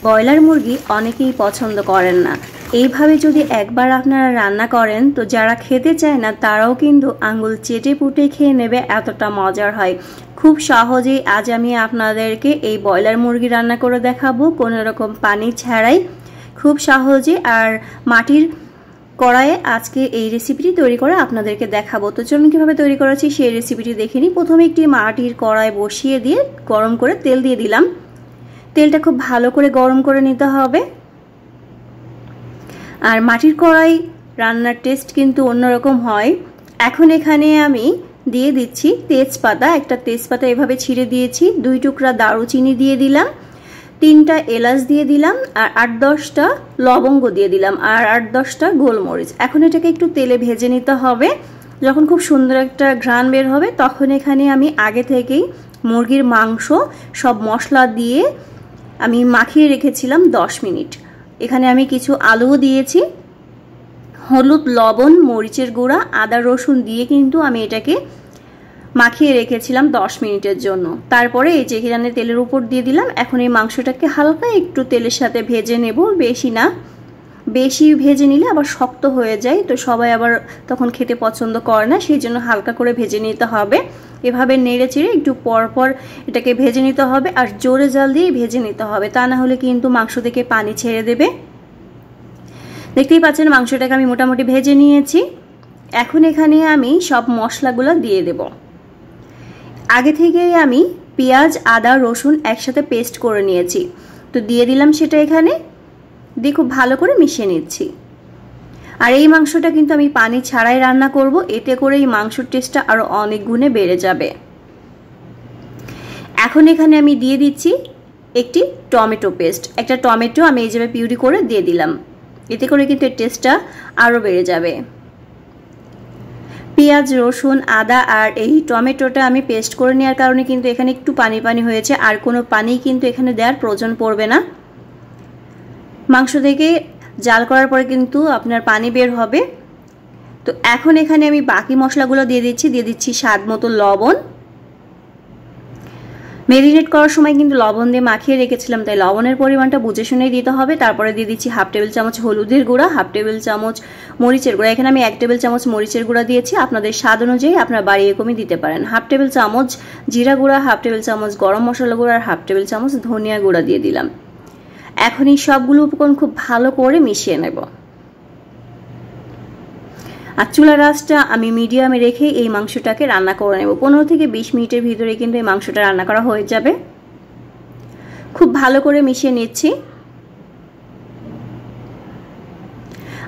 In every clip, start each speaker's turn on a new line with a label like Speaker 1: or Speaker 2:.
Speaker 1: Broiler মুরগি অনেকেই পছন্দ করেন না। এইভাবে যদি একবার আপনারা রান্না করেন তো যারা খেতে চায় না তারাও কিন্তু আঙ্গুল চেটে পুটে খেয়ে নেবে, এতটা মজার হয়। খুব সহজেই আজ আমি আপনাদেরকে এই ব্রয়লার মুরগি রান্না করে দেখাবো, কোনো রকম পানি ছাড়াই, খুব সহজে। আর মাটির কড়াইয়ে আজকে এই রেসিপিটি তৈরি করে আপনাদেরকে দেখাবো। তো চলুন কীভাবে তৈরি করেছি সেই রেসিপিটি দেখে নিই। প্রথমে একটি মাটির কড়াই বসিয়ে দিয়ে গরম করে তেল দিয়ে দিলাম। তেলটা খুব ভালো করে গরম করে নিতে হবে। আর মাটির কড়াই রান্নার টেস্ট কিন্তু অন্যরকম হয়। এখন এখানে আমি দিয়ে দিচ্ছি তেজপাতা। একটা তেজপাতা এভাবে ছিঁড়ে দিয়েছি, 2 টুকরা দারুচিনি দিয়ে দিলাম, 3টা এলাচ দিয়ে দিলাম, আর 8-10টা লবঙ্গ দিয়ে দিলাম, আর 8-10টা গোলমরিচ। এখন এটাকে একটু তেলে ভেজে নিতে হবে। যখন খুব সুন্দর একটা ঘ্রাণ বের হবে তখন এখানে আমি আগে থেকেই মুরগির মাংস সব মশলা দিয়ে আমি মাখিয়ে রেখেছিলাম 10 মিনিট। এখানে আমি কিছু আলুও দিয়েছি, হলুদ, লবণ, মরিচের গুঁড়া, আদা রসুন দিয়ে কিন্তু আমি এটাকে মাখিয়ে রেখেছিলাম 10 মিনিটের জন্য। তারপরে এই যে এখানে তেলের উপর দিয়ে দিলাম। এখন এই মাংসটাকে হালকা একটু তেলের সাথে ভেজে নেব, বেশি না। বেশি ভেজে নিলে আবার শক্ত হয়ে যায়, তো সবাই আবার তখন খেতে পছন্দ করে না, সেই জন্য হালকা করে ভেজে নিতে হবে। এভাবে নেড়ে চেড়ে একটু পরপর এটাকে ভেজে নিতে হবে, আর জোরে জাল দিয়ে ভেজে নিতে হবে, তা না হলে কিন্তু মাংস থেকে পানি ছেড়ে দেবে। দেখতেই পাচ্ছেন মাংসটাকে আমি মোটামুটি ভেজে নিয়েছি। এখন এখানে আমি সব মশলাগুলো দিয়ে দেব। আগে থেকেই আমি পেঁয়াজ, আদা, রসুন একসাথে পেস্ট করে নিয়েছি, তো দিয়ে দিলাম সেটা এখানে দিয়ে খুব ভালো করে মিশিয়ে নিচ্ছি। আর এই মাংসটা কিন্তু আমি পানি ছাড়াই রান্না করব, এতে করে এই মাংসের টেস্টটা আরো অনেক গুণে বেড়ে যাবে। এখন এখানে আমি দিয়ে দিচ্ছি একটি টমেটো পেস্ট। একটা টমেটো আমি এইভাবে পিউরি করে দিয়ে দিলাম, এতে করে কিন্তু এর টেস্টটা আরো বেড়ে যাবে। পেঁয়াজ, রসুন, আদা আর এই টমেটোটা আমি পেস্ট করে নেওয়ার কারণে কিন্তু এখানে একটু পানি পানি হয়েছে, আর কোনো পানি কিন্তু এখানে দেওয়ার প্রয়োজন পড়বে না। মাংস থেকে জাল করার পরে কিন্তু আপনার পানি বের হবে। তো এখন এখানে আমি বাকি মশলাগুলো দিয়ে দিচ্ছি স্বাদ মতো লবণ। মেরিনেট করার সময় কিন্তু লবণ দিয়ে মাখিয়ে রেখেছিলাম, তাই লবণের পরিমাণটা বুঝে শুনেই দিতে হবে। তারপরে দিয়ে দিচ্ছি 1/2 টেবিল চামচ হলুদের গুঁড়া, 1/2 টেবিল চামচ মরিচের গুঁড়া। এখানে আমি 1 টেবিল চামচ মরিচের গুঁড়া দিয়েছি, আপনাদের স্বাদ অনুযায়ী আপনারা বাড়িয়ে কমিয়ে দিতে পারেন। 1/2 টেবিল চামচ জিরা গুঁড়া, 1/2 টেবিল চামচ গরম মশলা গুঁড়া, আর 1/2 টেবিল চামচ ধনিয়া গুঁড়া দিয়ে দিলাম। এখন এই সবগুলো উপকরণ খুব ভালো করে মিশিয়ে নেব। আর চুলার আঁচটা আমি মিডিয়ামে রেখে এই মাংসটাকে রান্না করে নেব। 15 থেকে 20 মিনিটের ভিতরে কিন্তু এই মাংসটা রান্না করা হয়ে যাবে। খুব ভালো করে মিশিয়ে নিচ্ছি।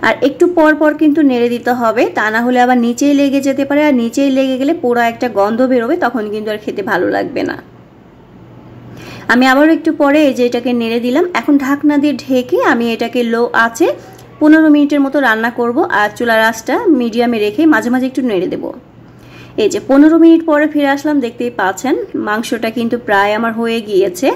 Speaker 1: আর একটু পর পর কিন্তু নেড়ে দিতে হবে, তা না হলে আবার নিচেই লেগে যেতে পারে, আর নিচেই লেগে গেলে পুরো একটা গন্ধ বেরোবে, তখন কিন্তু আর খেতে ভালো লাগবে না। আমি আবার একটু পরে এই যে এটাকে নেড়ে দিলাম। এখন ঢাকনা দিয়ে ঢেকে আমি এটাকে লো আঁচে 15 মিনিটের মতো রান্না করব, আর চুলার আঁচটা মিডিয়ামে রেখে মাঝে মাঝে একটু নেড়ে দেব। এই যে 15 মিনিট পরে ফিরে আসলাম, দেখতেই পাচ্ছেন মাংসটা কিন্তু প্রায় আমার হয়ে গিয়েছে,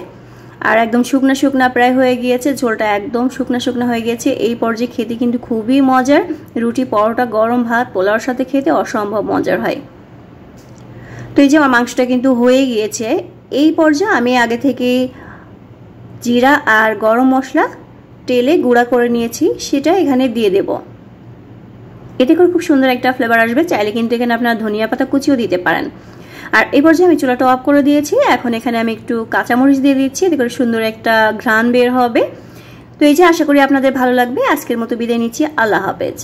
Speaker 1: আর একদম শুকনা শুকনা প্রায় হয়ে গিয়েছে, ঝোলটা একদম শুকনা শুকনা হয়ে গিয়েছে। এই পর্যায়ে খেতে কিন্তু খুবই মজার, রুটি, পরোটা, গরম ভাত, পোলাওর সাথে খেতে অসম্ভব মজার হয়। তো এই যে আমার মাংসটা কিন্তু হয়ে গিয়েছে। এই পর্যায়ে আমি আগে থেকে জিরা আর গরম মশলা তেলে গুঁড়া করে নিয়েছি, সেটা এখানে দিয়ে দেব। এতে করে খুব সুন্দর একটা ফ্লেভার আসবে। চাইলে কিন্তু এখানে আপনারা ধনিয়া পাতা কুচিও দিতে পারেন। আর এই পর্যায়ে আমি চুলাটা অফ করে দিয়েছি। এখন এখানে আমি একটু কাঁচামরিচ দিয়ে দিচ্ছি, এতে করে সুন্দর একটা ঘ্রাণ বের হবে। তো এই যে আশা করি আপনাদের ভালো লাগবে। আজকের মতো বিদায় নিচ্ছি, আল্লাহ হাফেজ।